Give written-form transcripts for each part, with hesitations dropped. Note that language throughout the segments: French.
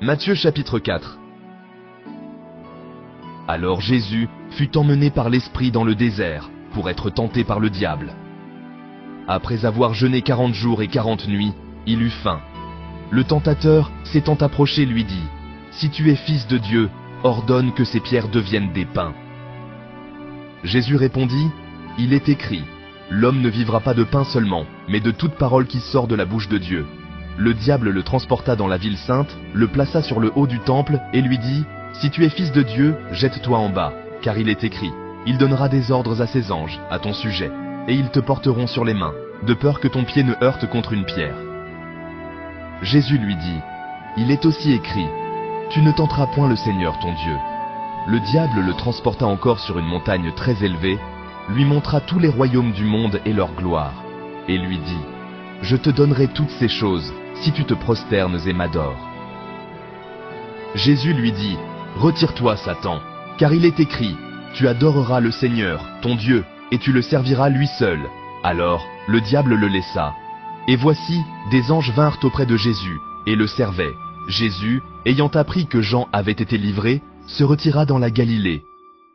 Matthieu chapitre 4. Alors Jésus fut emmené par l'Esprit dans le désert pour être tenté par le diable. Après avoir jeûné 40 jours et 40 nuits, il eut faim. Le tentateur, s'étant approché, lui dit : « Si tu es fils de Dieu, ordonne que ces pierres deviennent des pains. » Jésus répondit : « Il est écrit, l'homme ne vivra pas de pain seulement, mais de toute parole qui sort de la bouche de Dieu. » Le diable le transporta dans la ville sainte, le plaça sur le haut du temple et lui dit : « Si tu es fils de Dieu, jette-toi en bas, car il est écrit, il donnera des ordres à ses anges à ton sujet, et ils te porteront sur les mains, de peur que ton pied ne heurte contre une pierre. » Jésus lui dit : « Il est aussi écrit, tu ne tenteras point le Seigneur ton Dieu. » Le diable le transporta encore sur une montagne très élevée, lui montra tous les royaumes du monde et leur gloire, et lui dit : « Je te donnerai toutes ces choses, si tu te prosternes et m'adores. » Jésus lui dit : « Retire-toi, Satan, car il est écrit, tu adoreras le Seigneur, ton Dieu, et tu le serviras lui seul. » Alors, le diable le laissa. Et voici, des anges vinrent auprès de Jésus, et le servaient. Jésus, ayant appris que Jean avait été livré, se retira dans la Galilée.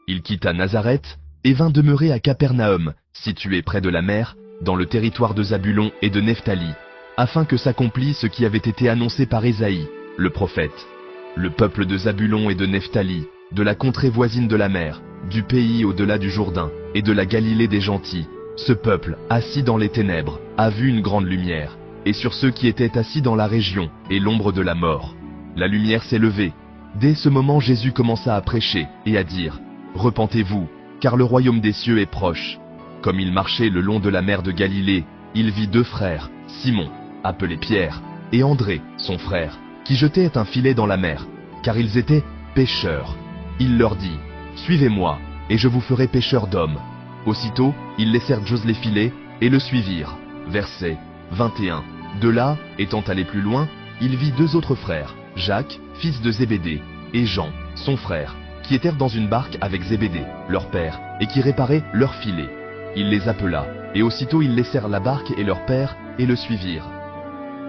Il quitta Nazareth, et vint demeurer à Capernaum, situé près de la mer, dans le territoire de Zabulon et de Nephtali, afin que s'accomplisse ce qui avait été annoncé par Ésaïe, le prophète. Le peuple de Zabulon et de Nephtali, de la contrée voisine de la mer, du pays au-delà du Jourdain, et de la Galilée des gentils, ce peuple, assis dans les ténèbres, a vu une grande lumière, et sur ceux qui étaient assis dans la région, et l'ombre de la mort. La lumière s'est levée. Dès ce moment, Jésus commença à prêcher, et à dire : « Repentez-vous, car le royaume des cieux est proche. » Comme il marchait le long de la mer de Galilée, il vit deux frères, Simon, appelé Pierre, et André, son frère, qui jetaient un filet dans la mer, car ils étaient pêcheurs. Il leur dit : « Suivez-moi, et je vous ferai pêcheurs d'hommes. » Aussitôt, ils laissèrent Jose les filets, et le suivirent. Verset 21. De là, étant allé plus loin, il vit deux autres frères, Jacques, fils de Zébédée, et Jean, son frère, qui étaient dans une barque avec Zébédée, leur père, et qui réparaient leurs filets. Il les appela, et aussitôt ils laissèrent la barque et leur père, et le suivirent.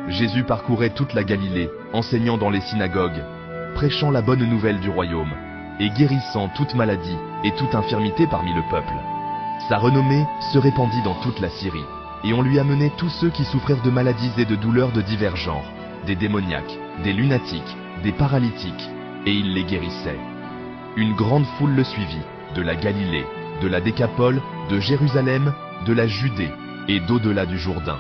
Jésus parcourait toute la Galilée, enseignant dans les synagogues, prêchant la bonne nouvelle du royaume, et guérissant toute maladie et toute infirmité parmi le peuple. Sa renommée se répandit dans toute la Syrie, et on lui amenait tous ceux qui souffrirent de maladies et de douleurs de divers genres, des démoniaques, des lunatiques, des paralytiques, et il les guérissait. Une grande foule le suivit, de la Galilée, de la Décapole, de Jérusalem, de la Judée, et d'au-delà du Jourdain.